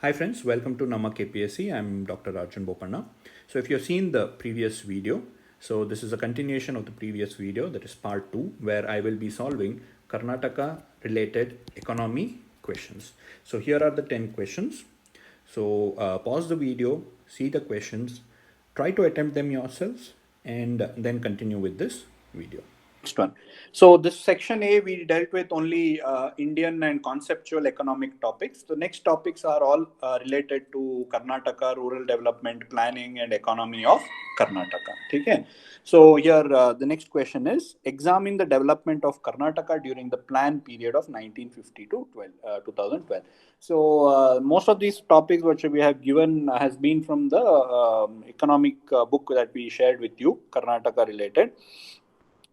Hi friends, welcome to NammaKPSC. I'm Dr. Arjun Bopanna. So if you've seen the previous video, so this is a continuation of the previous video, that is part 2, where I will be solving Karnataka related economy questions. So here are the 10 questions. So pause the video, see the questions, try to attempt them yourselves, and then continue with this video. Next one. So this section A, we dealt with only Indian and conceptual economic topics. The next topics are all related to Karnataka, rural development, planning and economy of Karnataka. Okay. So here the next question is, examine the development of Karnataka during the plan period of 1950 to 2012. So most of these topics which we have given has been from the economic book that we shared with you, Karnataka related.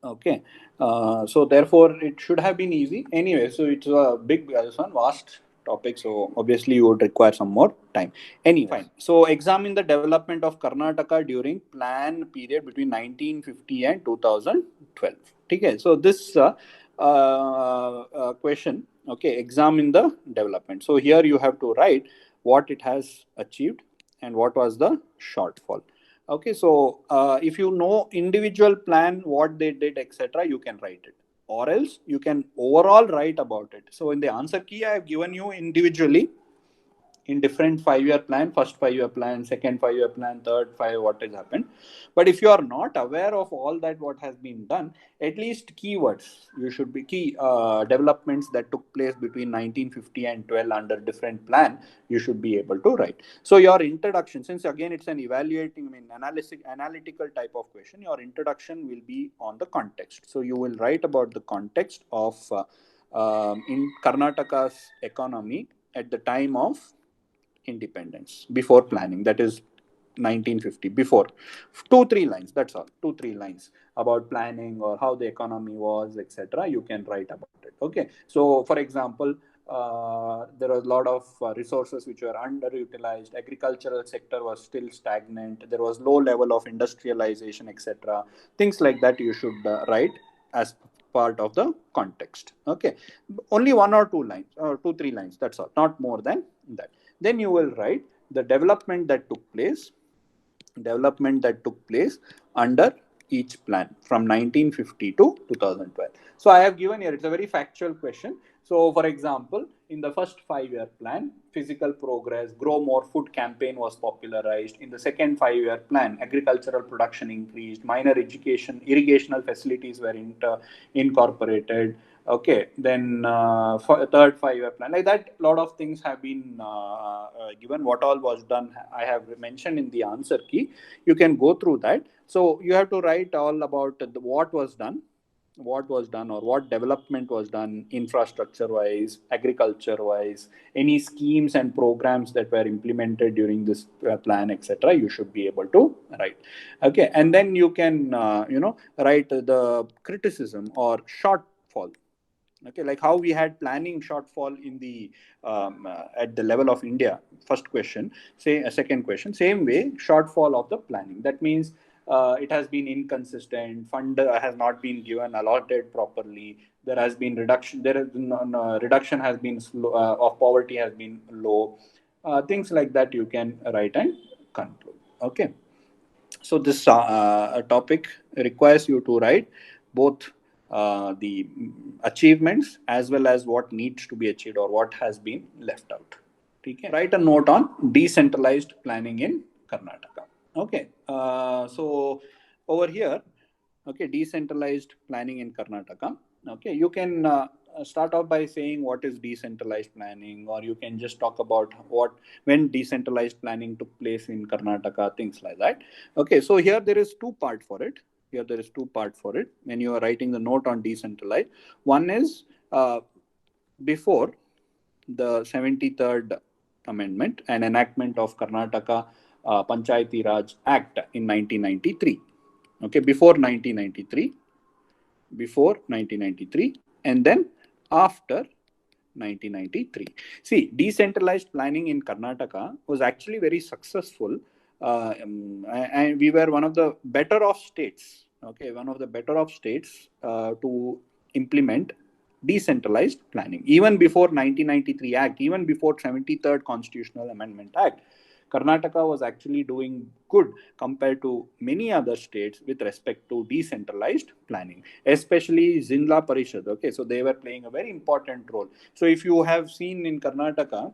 Okay, so therefore it should have been easy. Anyway, so it's a big, this one vast topic. So obviously you would require some more time. Anyway, fine. So examine the development of Karnataka during plan period between 1950 and 2012. Okay, so this question, okay, examine the development. So here you have to write what it has achieved and what was the shortfall. Okay, so if you know individual plan, what they did, etc., you can write it, or else you can overall write about it. So in the answer key, I have given you individually in different 5-year plan, first 5-year plan, second 5-year plan, third 5, what has happened. But if you are not aware of all that what has been done, at least keywords you should be key developments that took place between 1950 and 12 under different plan, you should be able to write. So your introduction, since again it's an evaluating, analytical type of question, your introduction will be on the context. So you will write about the context of in Karnataka's economy at the time of independence, before planning, that is 1950, before 2-3 lines, that's all, 2-3 lines about planning or how the economy was, etc., you can write about it. Okay, so for example, there was a lot of resources which were underutilized, agricultural sector was still stagnant, there was low level of industrialization, etc., things like that you should write as part of the context. Okay, only 1 or 2 lines or 2-3 lines, that's all, not more than that. Then you will write the development that took place under each plan from 1950 to 2012. So I have given here, it's a very factual question. So for example, in the first 5-year plan, physical progress, grow more food campaign was popularized. In the second 5-year plan, agricultural production increased, minor education, irrigational facilities were incorporated. Okay, then for third 5-year plan, like that, lot of things have been given. What all was done, I have mentioned in the answer key. You can go through that. So you have to write all about what was done, or what development was done, infrastructure wise, agriculture wise, any schemes and programs that were implemented during this plan, etc., you should be able to write. Okay, and then you can write the criticism or shortfall. Okay, like how we had planning shortfall in the at the level of India, first question. Say a second question, same way, shortfall of the planning, that means it has been inconsistent, fund has not been given, allotted properly, there has been reduction, there is reduction has been slow, of poverty has been low, things like that you can write and conclude. Okay, so this topic requires you to write both the achievements as well as what needs to be achieved or what has been left out. Okay. Write a note on decentralized planning in Karnataka. Okay, so over here, okay, decentralized planning in Karnataka. Okay, you can start off by saying what is decentralized planning, or you can just talk about when decentralized planning took place in Karnataka, things like that. Okay, so here there is two part for it. When you are writing the note on decentralized. One is before the 73rd amendment and enactment of Karnataka Panchayati Raj Act in 1993. Okay, before 1993, and then after 1993. See, decentralized planning in Karnataka was actually very successful, and we were one of the better off states. Okay, one of the better off states to implement decentralized planning. Even before 1993 Act, even before 73rd Constitutional Amendment Act, Karnataka was actually doing good compared to many other states with respect to decentralized planning, especially Zinla Parishad. Okay, so they were playing a very important role. So if you have seen in Karnataka,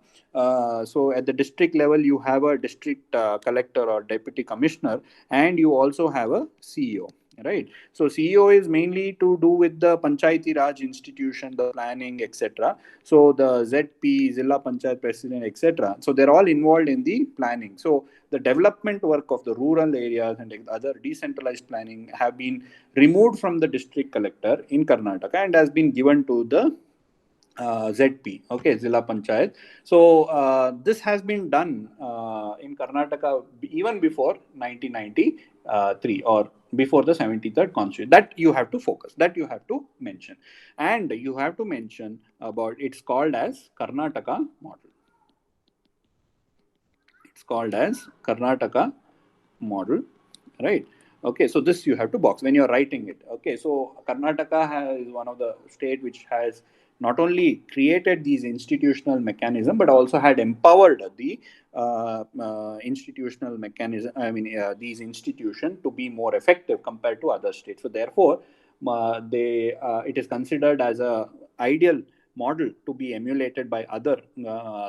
so at the district level, you have a district collector or deputy commissioner, and you also have a CEO. Right. So CEO is mainly to do with the Panchayati Raj institution, the planning, etc. So the ZP, Zilla Panchayat President, etc. So they're all involved in the planning. So the development work of the rural areas and other decentralized planning have been removed from the district collector in Karnataka and has been given to the ZP, okay, Zilla Panchayat. So this has been done in Karnataka even before 1993 or before the 73rd Constitution. That you have to focus, that you have to mention. And you have to mention about, it's called as Karnataka model. It's called as Karnataka model, right? Okay, so this you have to box when you're writing it. Okay, so Karnataka is one of the state which has not only created these institutional mechanism but also had empowered the institutional mechanism. I mean, these institutions to be more effective compared to other states. So therefore, it is considered as a ideal model to be emulated by other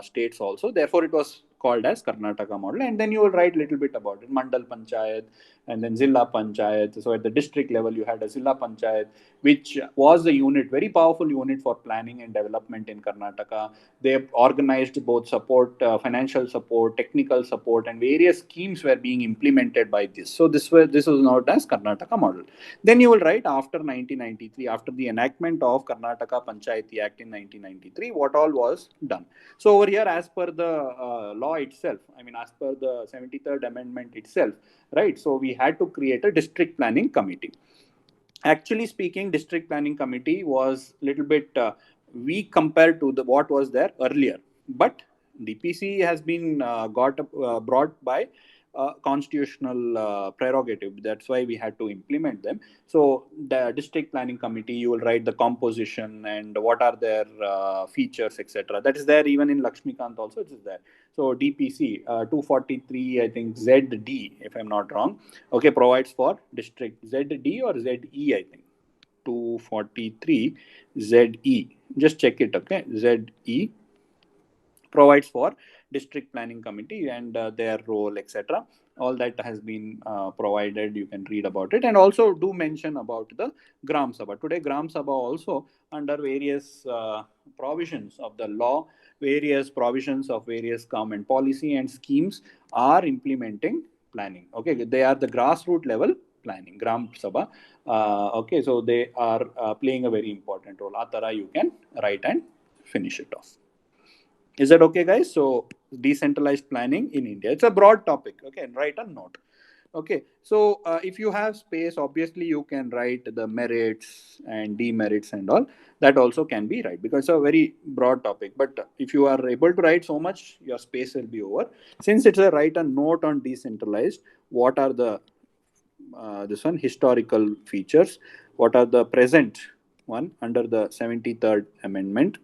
states also. Therefore, it was called as Karnataka model. And then you will write a little bit about it. Mandal Panchayat and then Zilla Panchayat. So at the district level, you had a Zilla Panchayat, which was a unit, very powerful unit for planning and development in Karnataka. They organized both support, financial support, technical support, and various schemes were being implemented by this. So this was known as Karnataka model. Then you will write after 1993, after the enactment of Karnataka Panchayati Act in 1993, what all was done. So over here, as per the law itself, I mean, as per the 73rd Amendment itself, right? So we had to create a district planning committee. Actually speaking, district planning committee was a little bit weak compared to what was there earlier. But DPC has been brought by constitutional prerogative. That's why we had to implement them. So the district planning committee, you will write the composition and what are their features, etc. That is there even in Lakshmikant also. It is there. So DPC 243, I think ZD, if I'm not wrong, okay, provides for district ZD or ZE, I think 243 ZE. Just check it, okay, ZE provides for district planning committee and their role, etc. All that has been provided. You can read about it, and also do mention about the Gram Sabha. Today, Gram Sabha also, under various provisions of the law, various provisions of various government policy and schemes, are implementing planning. Okay, they are the grassroots level planning, Gram Sabha. Okay, so they are playing a very important role. Atara, you can write and finish it off. Is that okay, guys? So decentralized planning in India. It's a broad topic. Okay, and write a note. Okay, so if you have space, obviously you can write the merits and demerits and all. That also can be right because it's a very broad topic. But if you are able to write so much, your space will be over. Since it's a write a note on decentralized, what are the this one historical features? What are the present one under the 73rd Amendment?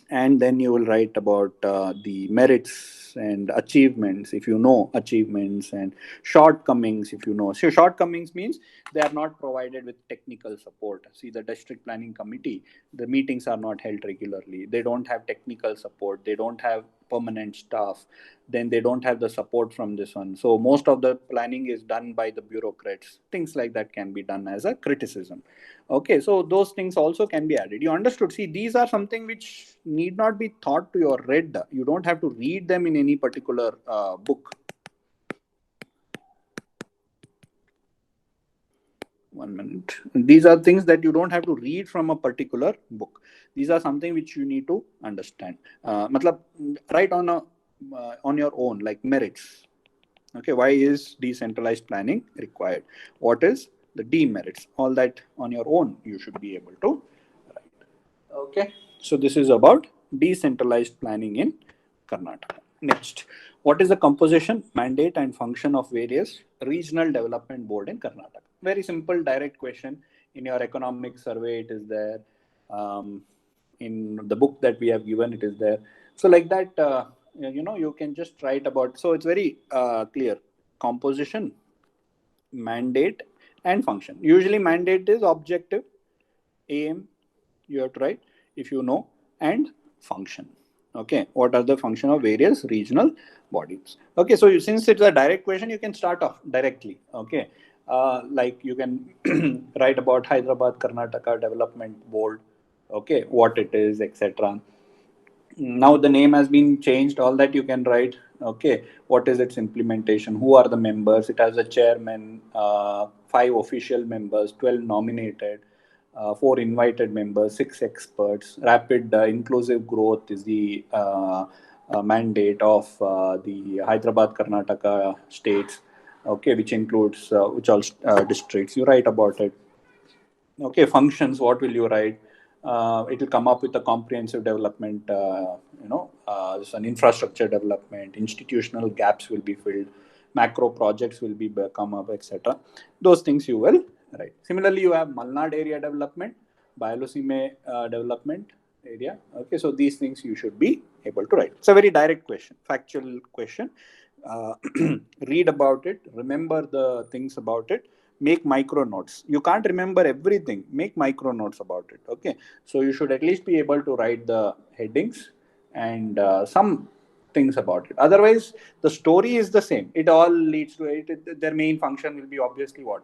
And then you will write about the merits and achievements, if you know achievements, and shortcomings, if you know. So shortcomings means they are not provided with technical support. See, the district planning committee, the meetings are not held regularly. They don't have technical support. They don't have permanent staff. Then they don't have the support from this one. So most of the planning is done by the bureaucrats. Things like that can be done as a criticism. Okay, so those things also can be added. You understood? See, these are something which need not be thought to or read. You don't have to read them in any particular book. 1 minute. These are things that you don't have to read from a particular book. These are something which you need to understand. Matlab, write on your own, like merits. Okay, why is decentralized planning required? What is the demerits? All that on your own you should be able to write. Okay, so this is about decentralized planning in Karnataka. Next, what is the composition, mandate, and function of various regional development board in Karnataka? Very simple, direct question. In your economic survey, it is there. In the book that we have given, it is there. So like that, you can just write about. So it's very clear: composition, mandate, and function. Usually, mandate is objective, aim. You have to write if you know, and function. Okay, what are the function of various regional bodies? Okay, so since it's a direct question, you can start off directly. Okay, like you can write about Hyderabad Karnataka Development Board. Okay, what it is, etc. Now the name has been changed, all that you can write. Okay, what is its implementation, who are the members? It has a chairman, 5 official members, 12 nominated, 4 invited members, 6 experts. Rapid inclusive growth is the mandate of the Hyderabad Karnataka states. Okay, which includes which all districts. You write about it. Okay, functions, what will you write? It will come up with a comprehensive development, it's an infrastructure development, institutional gaps will be filled, macro projects will be come up, etc. Those things you will write. Similarly, you have Malnad area development, Msme development area. Okay, so these things you should be able to write. It's a very direct question, factual question. Uh, Read about it, remember the things about it, make micro notes. You can't remember everything, make micro notes about it. Okay, so you should at least be able to write the headings and some things about it. Otherwise, the story is the same. It all leads to it. Their main function will be obviously what?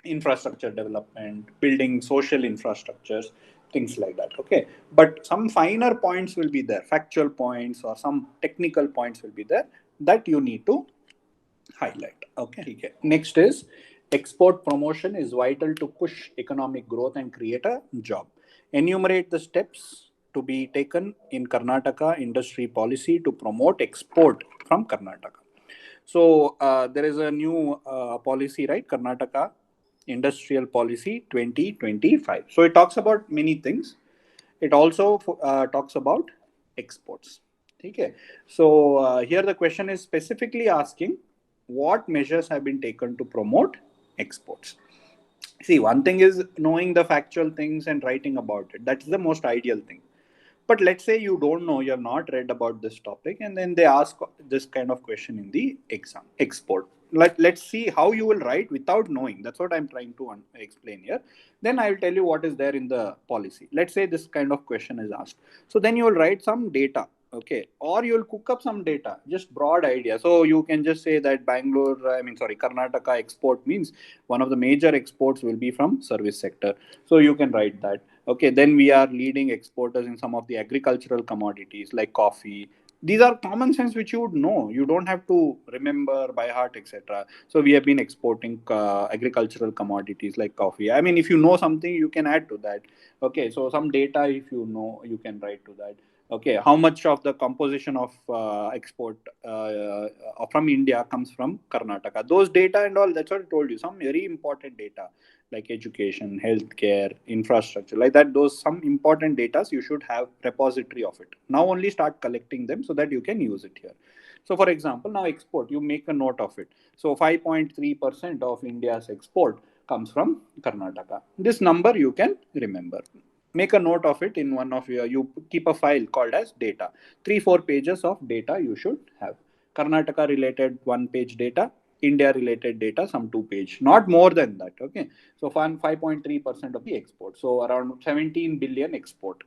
Infrastructure development, building social infrastructures, things like that. Okay, but some finer points will be there, factual points or some technical points will be there that you need to highlight. Okay. Next is export promotion is vital to push economic growth and create a job. Enumerate the steps to be taken in Karnataka industry policy to promote export from Karnataka. So there is a new policy, right? Karnataka Industrial Policy 2025. So it talks about many things. It also talks about exports. Okay. So here the question is specifically asking what measures have been taken to promote exports. See, one thing is knowing the factual things and writing about it. That's the most ideal thing. But let's say you don't know, you have not read about this topic, and then they ask this kind of question in the exam. Export. Let's see how you will write without knowing. That's what I'm trying to explain here. Then I will tell you what is there in the policy. Let's say this kind of question is asked. So then you will write some data. Okay, or you'll cook up some data, just broad idea. So you can just say that Karnataka export means one of the major exports will be from service sector. So you can write that. Okay, then we are leading exporters in some of the agricultural commodities like coffee. These are common sense which you would know. You don't have to remember by heart, etc. So we have been exporting agricultural commodities like coffee. I mean, if you know something, you can add to that. Okay, so some data, if you know, you can write to that. Okay, how much of the composition of export from India comes from Karnataka? Those data and all, that's what I told you. Some very important data like education, healthcare, infrastructure, like that. Those some important data you should have repository of it. Now only start collecting them so that you can use it here. So for example, now export, you make a note of it. So 5.3% of India's export comes from Karnataka. This number you can remember. Make a note of it in one of you keep a file called as data. 3-4 pages of data you should have. Karnataka related 1-page data, India related data, some 2-page, not more than that. Okay. So 5.3% of the export. So around 17 billion export.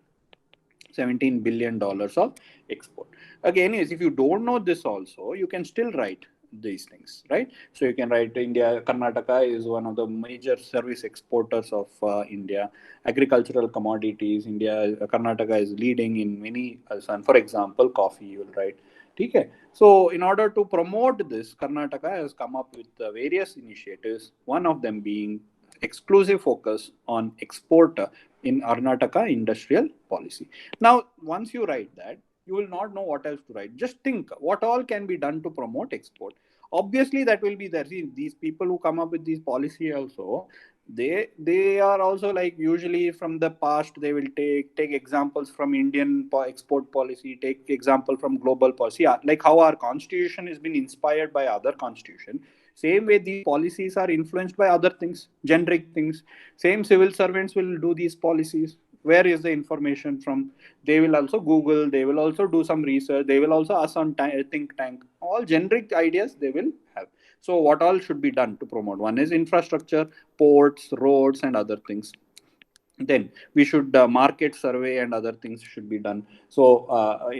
$17 billion of export. Okay, anyways, if you don't know this also, you can still write these things, right? So you can write Karnataka is one of the major service exporters of India. Agricultural commodities, Karnataka is leading in many, for example, coffee, you will write. Okay. So in order to promote this, Karnataka has come up with various initiatives, one of them being exclusive focus on export in Karnataka industrial policy. Now, once you write that, you will not know what else to write. Just think what all can be done to promote export. Obviously, that will be there. See, these people who come up with these policy also, they are also like usually from the past they will take examples from Indian export policy, take example from global policy, like how our constitution has been inspired by other constitution. Same way these policies are influenced by other things, generic things. Same civil servants will do these policies. Where is the information from? They will also Google, they will also do some research, they will also ask on think tank. All generic ideas they will have. So what all should be done to promote? One is infrastructure, ports, roads, and other things. Then we should market survey and other things should be done. So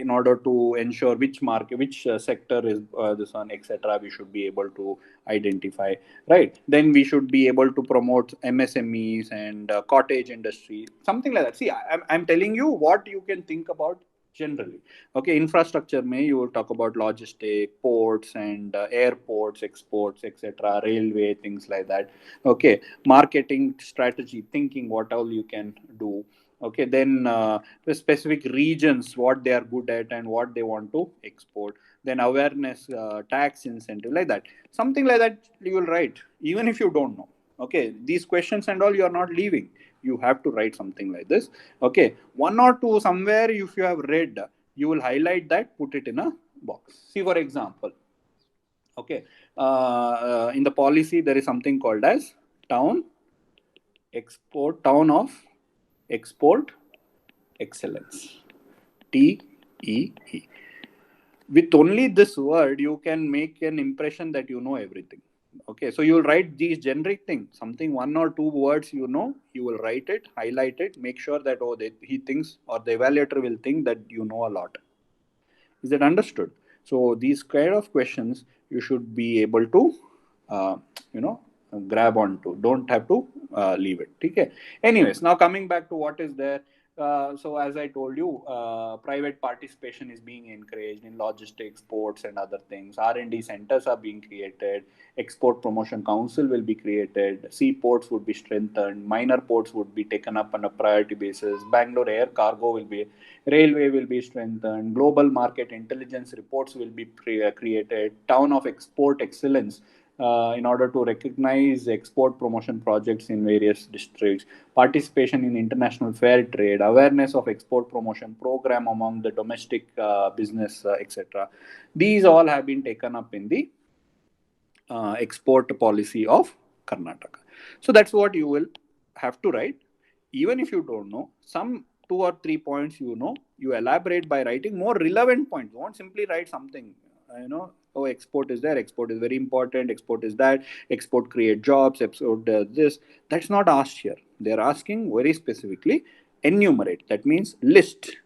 in order to ensure which market, which sector is this one, etc., we should be able to identify, right? Then we should be able to promote MSMEs and cottage industry, something like that. See, I'm telling you what you can think about generally. Okay, infrastructure may you will talk about logistic, ports and airports, exports, etc., railway, things like that. Okay, marketing strategy, thinking what all you can do. Okay, then the specific regions, what they are good at and what they want to export. Then awareness, tax incentive, like that, something like that you will write even if you don't know. Okay, these questions and all you are not leaving, you have to write something like this. Okay, one or two somewhere if you have read, you will highlight that, put it in a box. See, for example, okay, in the policy there is something called as town of export excellence, TEE. With only this word you can make an impression that you know everything. Okay, so you will write these generic things, something one or two words, you know, you will write it, highlight it, make sure that he thinks or the evaluator will think that you know a lot. Is it understood? So these kind of questions you should be able to, you know, grab onto. Don't have to leave it. Okay. Anyways, now coming back to what is there. So as I told you, private participation is being encouraged in logistics, ports, and other things. R&D centers are being created. Export Promotion Council will be created. Seaports would be strengthened. Minor ports would be taken up on a priority basis. Bangalore air cargo will be, railway will be strengthened. Global market intelligence reports will be created. Town of export excellence, in order to recognize export promotion projects in various districts, participation in international fair trade, awareness of export promotion program among the domestic business, etc. These all have been taken up in the export policy of Karnataka. So that's what you will have to write. Even if you don't know, some 2 or 3 points you know, you elaborate by writing more relevant points. Don't simply write something, you know, oh, export is there, export is very important, export is that, export create jobs, export does this. That's not asked here. They're asking very specifically, enumerate. That means list.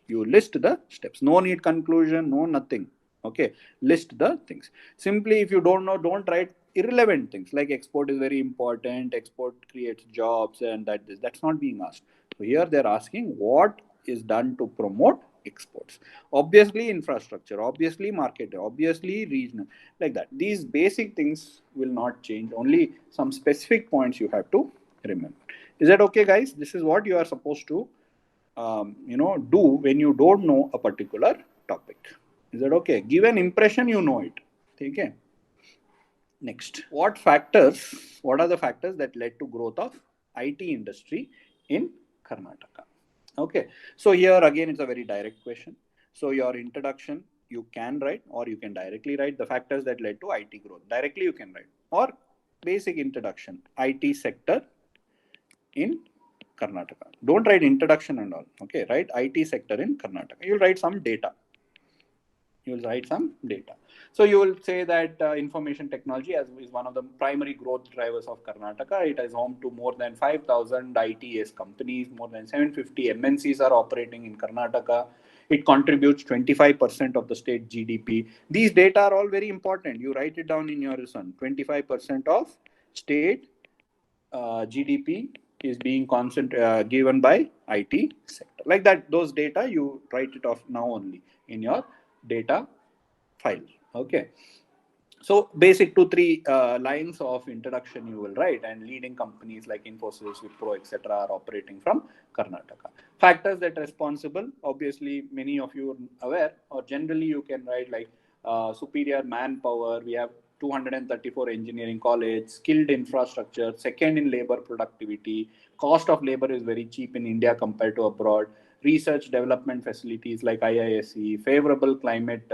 You list the steps. No need conclusion, no nothing. Okay, list the things. Simply, if you don't know, don't write irrelevant things like export is very important, export creates jobs, and that's not being asked. So here they're asking what is done to promote exports. Obviously, infrastructure, obviously, market, obviously, regional, like that. These basic things will not change. Only some specific points you have to remember. Is that okay, guys? This is what you are supposed to you know, do when you don't know a particular topic. Is that okay? Give an impression you know it. Okay. Next, what are the factors that led to growth of IT industry in Karnataka? Okay, so here again it's a very direct question. So your introduction you can write, or you can directly write the factors that led to IT growth. Directly you can write, or basic introduction, IT sector in Karnataka. Don't write introduction and all. Okay, write IT sector in Karnataka. You'll write some data. So you will say that information technology is one of the primary growth drivers of Karnataka. It is home to more than 5,000 ITS companies. More than 750 MNCs are operating in Karnataka. It contributes 25% of the state GDP. These data are all very important. You write it down in your lesson. 25% of state GDP is being given by IT sector. Like that, those data you write it off now only in your data file. Okay. So basic 2-3 lines of introduction you will write, and leading companies like Infosys, Wipro, etc. are operating from Karnataka. Factors that are responsible, obviously many of you are aware, or generally you can write like superior manpower. We have 234 engineering college, skilled infrastructure, second in labor productivity, cost of labor is very cheap in India compared to abroad, research development facilities like IISc, favorable climate,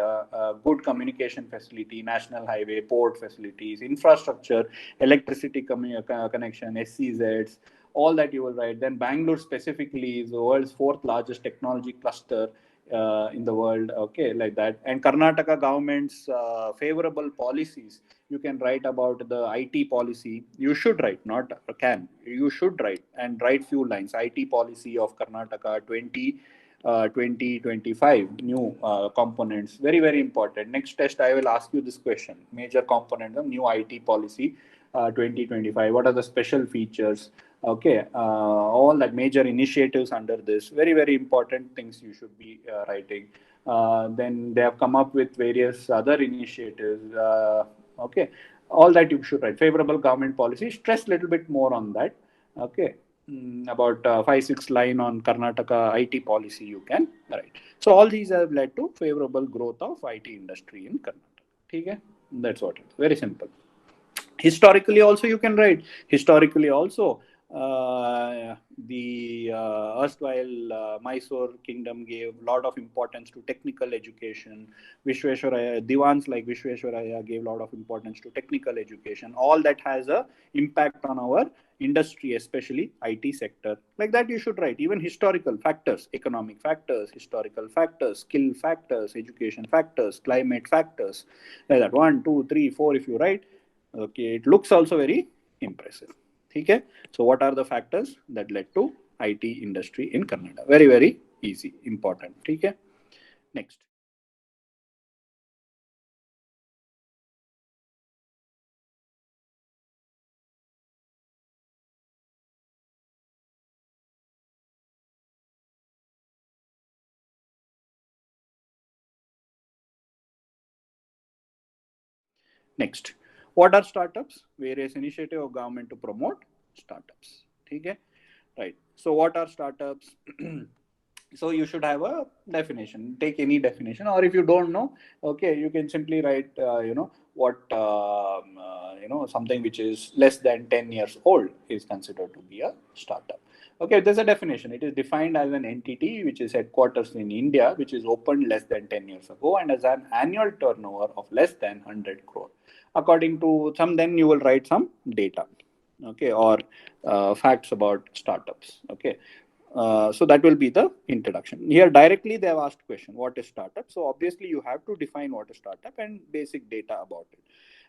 good communication facility, national highway, port facilities, infrastructure, electricity connection, SCZs, all that you will write. Then Bangalore specifically is the world's fourth largest technology cluster in the world, okay, like that. And Karnataka government's favorable policies, you can write about the IT policy. You should write, not can. You should write and write few lines. IT policy of Karnataka 2025 new components. Very, very important. Next test, I will ask you this question. Major components of new IT policy 2025. What are the special features? Okay, all that major initiatives under this. Very, very important things you should be writing. Then they have come up with various other initiatives. Okay, all that you should write. Favorable government policy. Stress a little bit more on that. Okay. About 5-6 line on Karnataka IT policy you can write. So all these have led to favorable growth of IT industry in Karnataka. Okay? That's what it is. Very simple. Historically also you can write. Historically also the erstwhile Mysore kingdom gave a lot of importance to technical education. Vishweshwaraya, Divans like Vishweshwaraya gave a lot of importance to technical education. All that has a impact on our industry, especially IT sector. Like that you should write. Even historical factors, economic factors, historical factors, skill factors, education factors, climate factors. Like that 1, 2, 3, 4 if you write. Okay, it looks also very impressive. Okay, so what are the factors that led to IT industry in Canada? Very, very easy, important. Okay, next. Next, what are startups? Various initiative of government to promote startups. Okay, right. So what are startups? So you should have a definition. Take any definition, or if you don't know, okay, you can simply write, what something which is less than 10 years old is considered to be a startup. Okay, there's a definition. It is defined as an entity which is headquarters in India, which is opened less than 10 years ago and has an annual turnover of less than 100 crore. According to some, then you will write some data, okay, or facts about startups. Okay, so that will be the introduction. Here directly they have asked question, what is startup? So obviously you have to define what is startup and basic data about it.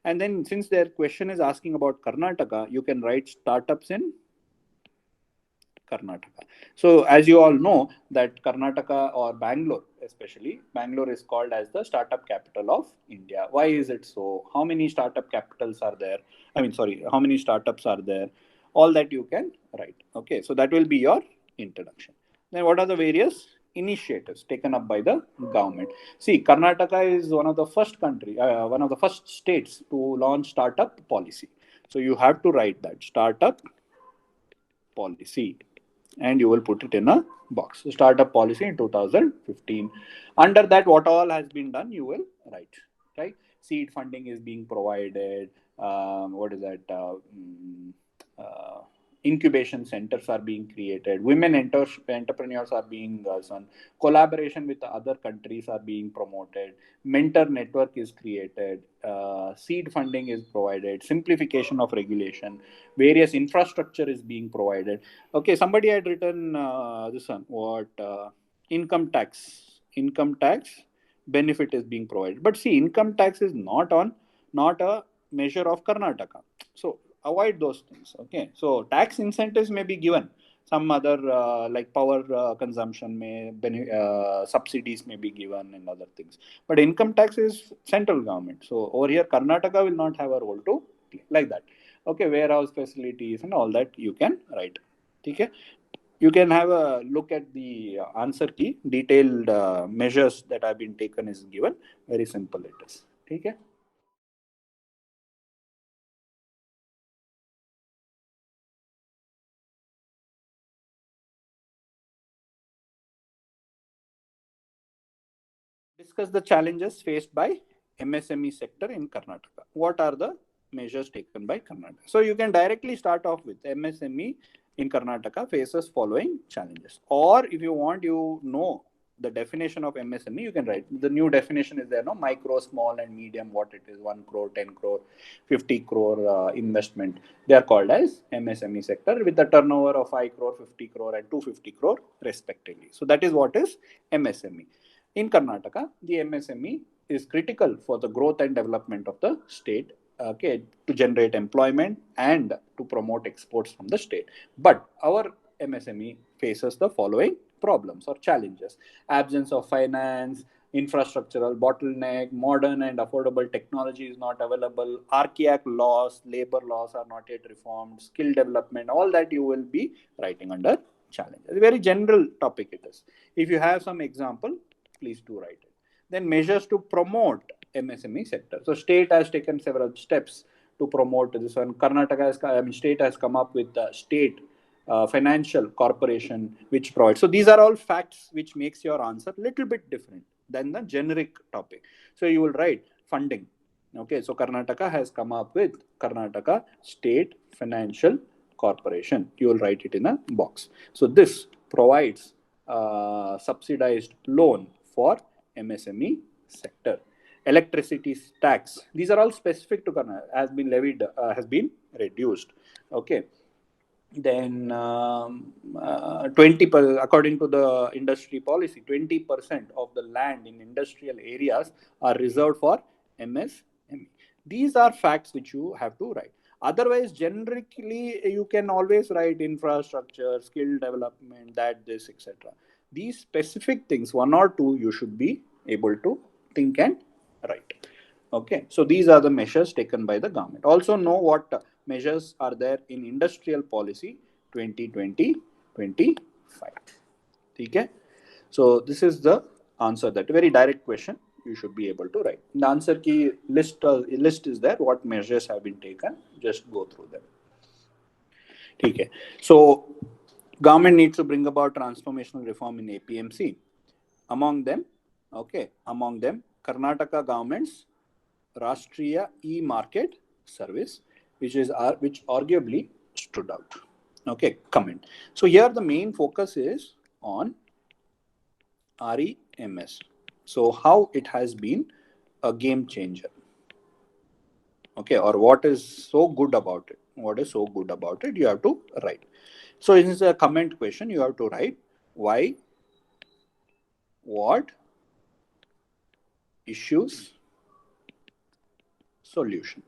And then since their question is asking about Karnataka, you can write startups in Karnataka. So as you all know that Karnataka or Bangalore, especially Bangalore is called as the startup capital of India. Why is it so? How many startup capitals are there? How many startups are there? All that you can write. Okay, so that will be your introduction. Then what are the various initiatives taken up by the government? See, Karnataka is one of the first states to launch startup policy. So you have to write that startup policy and you will put it in a box. Startup policy in 2015. Under that, what all has been done, you will write. Right? Seed funding is being provided. What is that? Incubation centers are being created. Women entrepreneurs are being done. Collaboration with other countries are being promoted. Mentor network is created. Seed funding is provided. Simplification of regulation. Various infrastructure is being provided. Okay, somebody had written this one. What income tax benefit is being provided. But see, income tax is not a measure of Karnataka. So avoid those things. Okay, so tax incentives may be given. Some other like power consumption subsidies may be given and other things. But income tax is central government. So over here, Karnataka will not have a role to play like that. Okay, warehouse facilities and all that you can write. Okay, you can have a look at the answer key. Detailed measures that have been taken is given. Very simple it is. Okay. Discuss the challenges faced by MSME sector in Karnataka. What are the measures taken by Karnataka? So you can directly start off with MSME in Karnataka faces following challenges. Or if you want, the definition of MSME, you can write. The new definition is there, no? Micro, small and medium, what it is, 1 crore, 10 crore, 50 crore investment. They are called as MSME sector with a turnover of 5 crore, 50 crore and 250 crore respectively. So that is what is MSME. In Karnataka, the MSME is critical for the growth and development of the state, okay, to generate employment and to promote exports from the state. But our MSME faces the following problems or challenges: absence of finance, infrastructural bottleneck, modern and affordable technology is not available, archaic laws, labor laws are not yet reformed, skill development, all that you will be writing under challenge. A very general topic it is. If you have some example, please do write it. Then measures to promote MSME sector. So state has taken several steps to promote this one. Karnataka state has come up with the state financial corporation which provides. So these are all facts which makes your answer little bit different than the generic topic. So you will write funding. Okay, so Karnataka has come up with Karnataka State Financial Corporation. You will write it in a box. So this provides subsidized loan for MSME sector. Electricity tax. These are all specific to Karnataka. Has been levied, has been reduced. Okay. Then 20%, according to the industry policy, 20% of the land in industrial areas are reserved for MSME. These are facts which you have to write. Otherwise, generically, you can always write infrastructure, skill development, that, this, etc. These specific things, one or two, you should be able to think and write. Okay, so these are the measures taken by the government. Also know what measures are there in industrial policy 2020-25. Okay, so this is the answer. That very direct question you should be able to write. The answer key list is there. What measures have been taken? Just go through them. Okay, so government needs to bring about transformational reform in APMC. Among them, Karnataka government's Rashtriya e-market service, which arguably stood out. Okay, comment. So here the main focus is on REMS. So how it has been a game changer. Okay, or what is so good about it? What is so good about it? You have to write. So this is a comment question. You have to write why, what, issues, solution.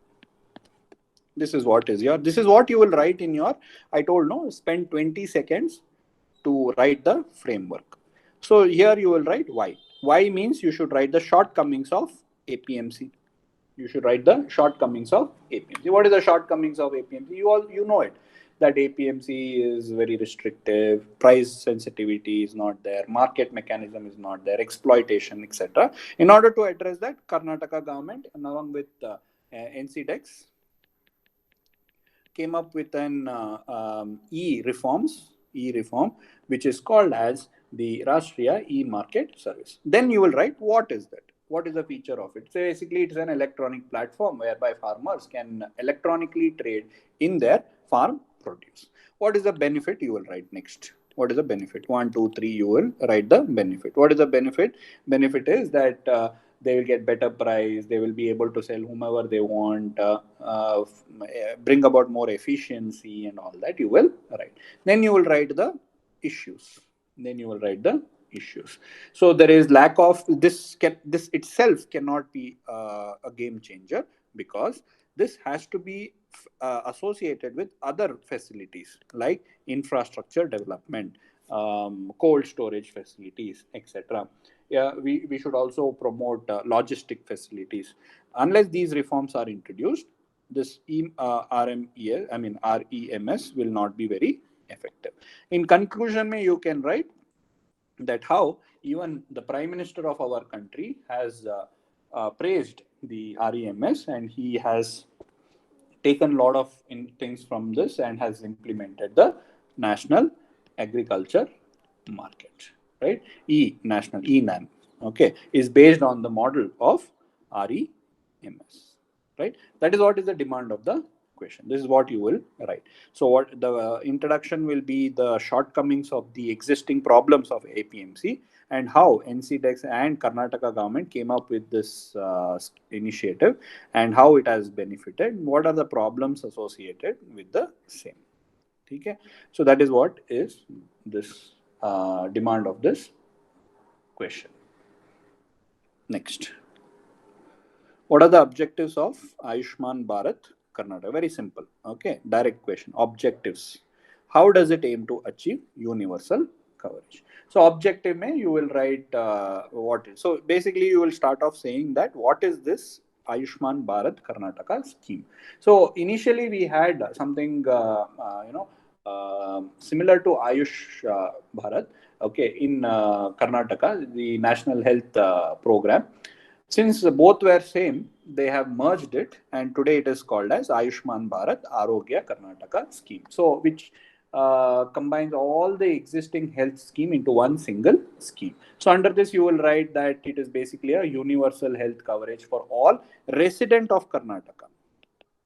This is what you will write in your, I told no, spend 20 seconds to write the framework. So here you will write why. Why means you should write the shortcomings of APMC. You should write the shortcomings of APMC. What is the shortcomings of APMC? You know it, that APMC is very restrictive, price sensitivity is not there, market mechanism is not there, exploitation, etc. In order to address that, Karnataka government, along with NCDEX, came up with an e-reform, which is called as the Rashtriya e-market service. Then you will write what is that? What is the feature of it? So basically, it's an electronic platform whereby farmers can electronically trade in their farm produce. What is the benefit? You will write next. What is the benefit? 1, 2, 3, you will write the benefit. What is the benefit? Benefit is that they will get better price, they will be able to sell whomever they want, bring about more efficiency and all that you will write. Then you will write the issues. So there is lack of this itself cannot be a game changer, because this has to be associated with other facilities like infrastructure development, cold storage facilities, etc. We should also promote logistic facilities. Unless these reforms are introduced, this REMS will not be very effective. In conclusion, you can write that how even the Prime Minister of our country has praised the REMS, and he has taken a lot of things from this and has implemented the National Agriculture Market, right? National ENAM, okay, is based on the model of REMS, right? That is what is the demand of the question. This is what you will write. So what the introduction will be the shortcomings of the existing problems of APMC and how NCDEX and Karnataka government came up with this initiative and how it has benefited. What are the problems associated with the same? Okay. So that is what is this demand of this question. Next. What are the objectives of Aishman Bharat Karnataka? Very simple. Okay. Direct question. Objectives. How does it aim to achieve universal coverage? So objective mein you will write what is. So basically you will start off saying that what is this Aishman Bharat Karnataka scheme? So initially we had something similar to Ayush Bharat. Okay, in Karnataka, the National Health Program. Since both were same, they have merged it, and today it is called as Ayushman Bharat Arogya Karnataka scheme. So, which combines all the existing health scheme into one single scheme. So, under this, you will write that it is basically a universal health coverage for all resident of Karnataka.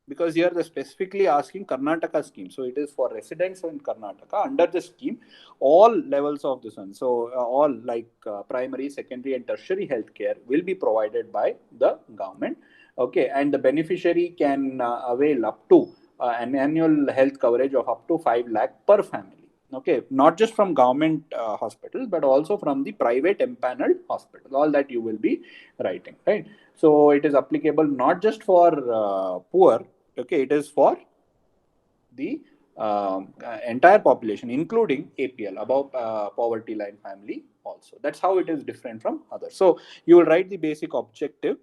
Because here they're specifically asking Karnataka scheme. So it is for residents in Karnataka under the scheme, all levels of this one. So all like primary, secondary and tertiary healthcare will be provided by the government. Okay. And the beneficiary can avail up to an annual health coverage of up to 5 lakh per family. Okay, not just from government hospitals, but also from the private empaneled hospitals. All that you will be writing, right? So it is applicable not just for poor. Okay, it is for the entire population, including APL, above poverty line family also. That's how it is different from others. So you will write the basic objective.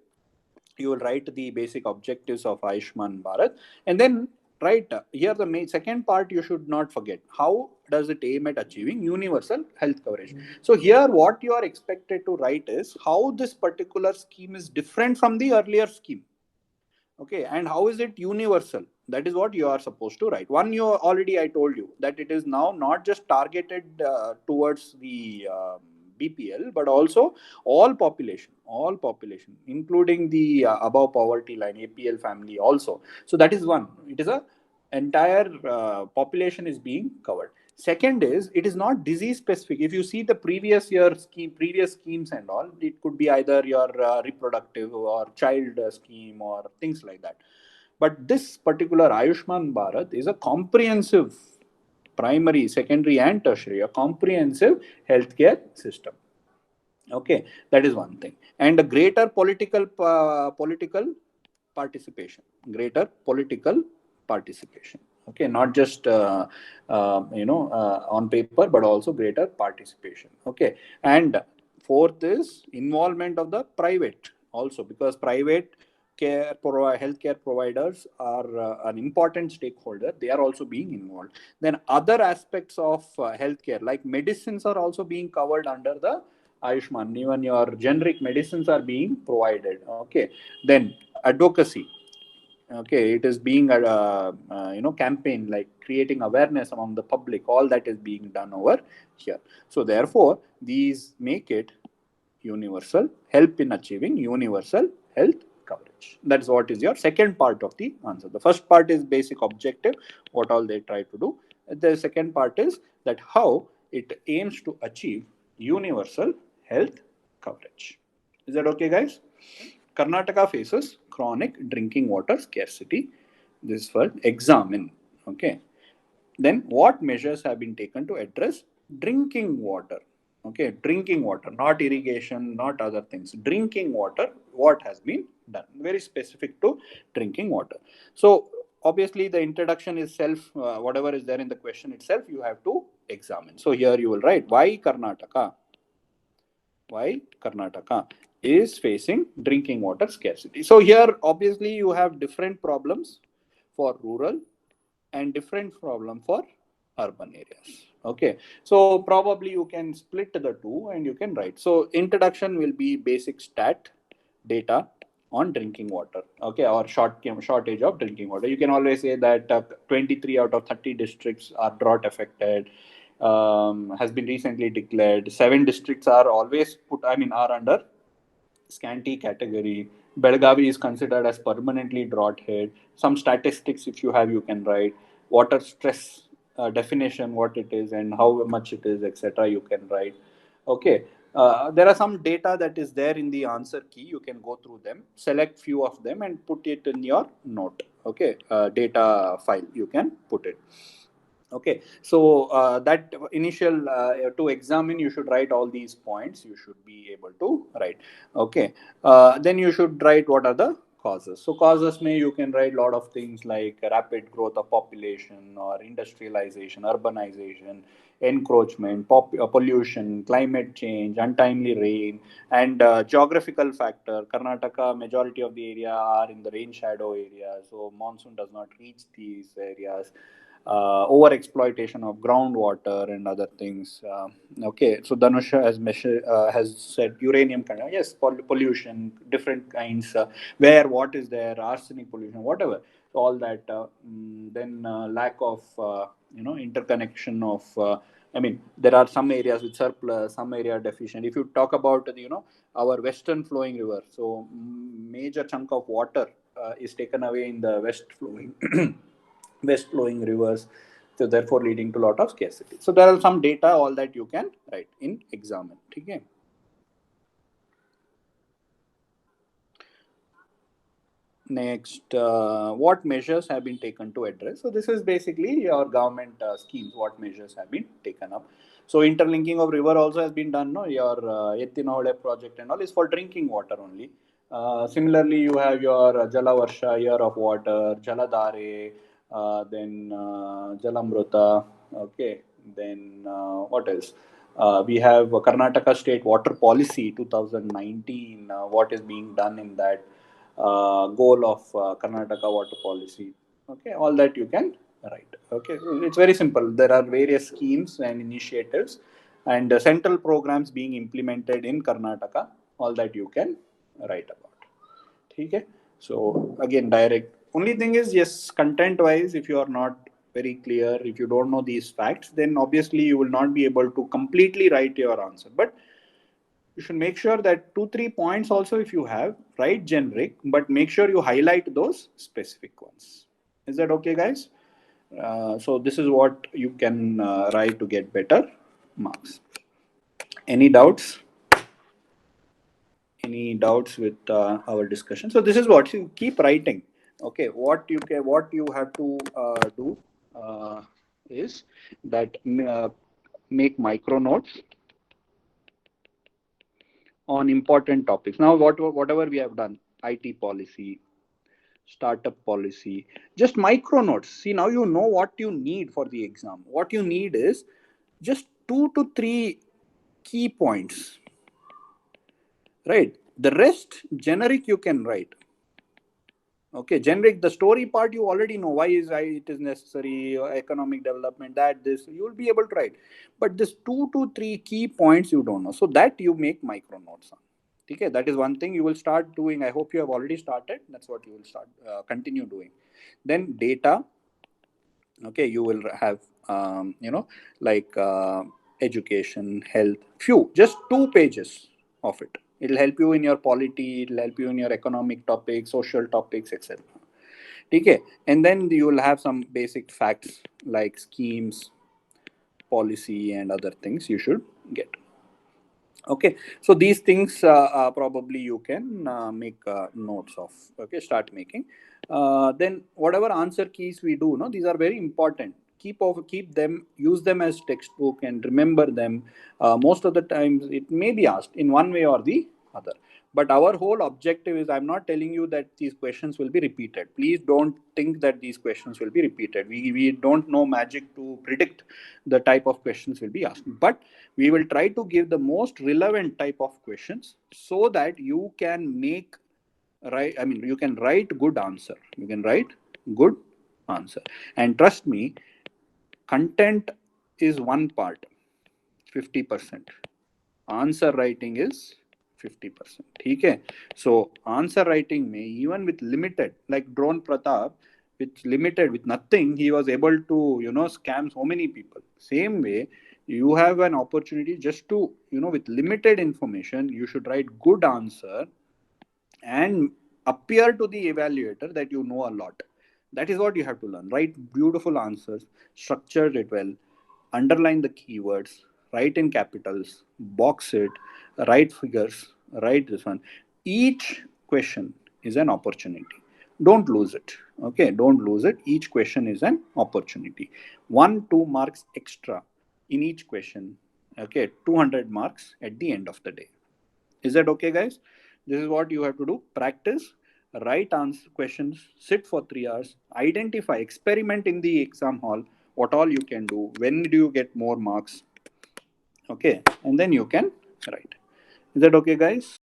You will write the basic objectives of Aishman Bharat, and then write here the second part you should not forget. How does it aim at achieving universal health coverage? So here what you are expected to write is how this particular scheme is different from the earlier scheme. Okay, and how is it universal? That is what you are supposed to write. One, you already I told you that it is now not just targeted towards the BPL, but also all population, including the above poverty line APL family also. So that is one. It is a entire population is being covered. Second is, it is not disease specific. If you see the previous schemes and all, it could be either your reproductive or child scheme or things like that. But this particular Ayushman Bharat is a comprehensive primary, secondary and tertiary, a comprehensive healthcare system. Okay, that is one thing. And a greater political participation, okay, not just on paper, but also greater participation. Okay, and fourth is involvement of the private also, because private healthcare providers are an important stakeholder. They are also being involved. Then other aspects of healthcare like medicines are also being covered under the Ayushman. Even your generic medicines are being provided. Okay, then advocacy. Okay, it is being a campaign like creating awareness among the public. All that is being done over here. So therefore, these make it universal, help in achieving universal health coverage. That is what is your second part of the answer. The first part is basic objective, what all they try to do. The second part is that how it aims to achieve universal health coverage. Is that okay, guys? Karnataka faces chronic drinking water scarcity. This is for examine. Okay. Then what measures have been taken to address drinking water? Okay, drinking water, not irrigation, not other things. Drinking water, what has been done? Very specific to drinking water. So obviously the introduction is whatever is there in the question itself, you have to examine. So here you will write why Karnataka is facing drinking water scarcity. So here obviously you have different problems for rural and different problem for urban areas. Okay, so probably you can split the two and you can write. So introduction will be basic stat data on drinking water. Okay, or shortage of drinking water. You can always say that 23 out of 30 districts are drought affected. Has been recently declared. 7 districts are always are under scanty category. Belgavi is considered as permanently drought head. Some statistics, if you have, you can write. Water stress definition, what it is and how much it is, etc. You can write. Okay. There are some data that is there in the answer key. You can go through them, select few of them, and put it in your note. Okay, data file. You can put it. Okay, so that initial to examine, you should write all these points. You should be able to write. Okay, then you should write what are the causes. So causes may you can write a lot of things like rapid growth of population or industrialization, urbanization, encroachment, pollution, climate change, untimely rain, and geographical factor. Karnataka, majority of the area are in the rain shadow area, so monsoon does not reach these areas. Over exploitation of groundwater and other things. Okay, so Danusha has said uranium kind. Yes, pollution, different kinds. Where what is there? Arsenic pollution, whatever. So all that. Then lack of interconnection of. I mean, there are some areas with surplus, some area deficient. If you talk about our western flowing river, so major chunk of water is taken away in the west flowing. West flowing rivers, so therefore leading to a lot of scarcity. So there are some data, all that you can write in examine. Okay. Next, what measures have been taken to address? So this is basically your government schemes, what measures have been taken up. So interlinking of river also has been done. No, your Ettinole project and all is for drinking water only. Similarly, you have your Jalavarsha, year of water, Jaladare, then Jalamruta. Okay, then what else? We have Karnataka State Water Policy 2019. What is being done in that? Goal of Karnataka water policy. Okay, all that you can write. Okay, so it's very simple. There are various schemes and initiatives and central programs being implemented in Karnataka. All that you can write about. Okay, so again, direct. Only thing is, yes, content wise, if you are not very clear, if you don't know these facts, then obviously you will not be able to completely write your answer. But you should make sure that 2-3 points also, if you have, write generic, but make sure you highlight those specific ones. Is that okay, guys? So this is what you can write to get better marks. Any doubts? Any doubts with our discussion? So this is what you keep writing. Okay, what you have to do is that make micro notes on important topics. Now, whatever we have done, IT policy, startup policy, just micro notes. See, now you know what you need for the exam. What you need is just 2 to 3 key points, right? The rest generic you can write. Okay, generic, the story part you already know why it is necessary, economic development, that this you will be able to write. But this 2 to 3 key points you don't know, so that you make micro notes on. Okay, that is one thing you will start doing. I hope you have already started. That's what you will start continue doing. Then data. Okay, you will have like education, health, few, just 2 pages of it. It'll help you in your polity, it'll help you in your economic topics, social topics, etc. Okay, and then you will have some basic facts like schemes, policy, and other things you should get. Okay, so these things probably you can make notes of. Okay, start making. Then whatever answer keys we do, no, these are very important. Keep them, use them as textbook and remember them. Most of the times it may be asked in one way or the other. But our whole objective is, I'm not telling you that these questions will be repeated. Please don't think that these questions will be repeated. We don't know magic to predict the type of questions will be asked. But we will try to give the most relevant type of questions so that you can make you can write good answer. You can write good answer. And trust me, content is one part, 50%. Answer writing is 50%. Okay. So answer writing may, even with limited, like Drone Pratap, with limited, with nothing, he was able to, scam so many people. Same way, You have an opportunity just to, with limited information, you should write good answer and appear to the evaluator that you know a lot. That is what you have to learn. Write beautiful answers, structure it well, underline the keywords, write in capitals, box it, write figures, write this one. Each question is an opportunity. Don't lose it. Okay, don't lose it. Each question is an opportunity. 1-2 marks extra in each question. Okay, 200 marks at the end of the day. Is that okay, guys? This is what you have to do. Practice, write answer questions, sit for 3 hours, identify, experiment in the exam hall, what all you can do, when do you get more marks, okay, and then you can write. Is that okay, guys?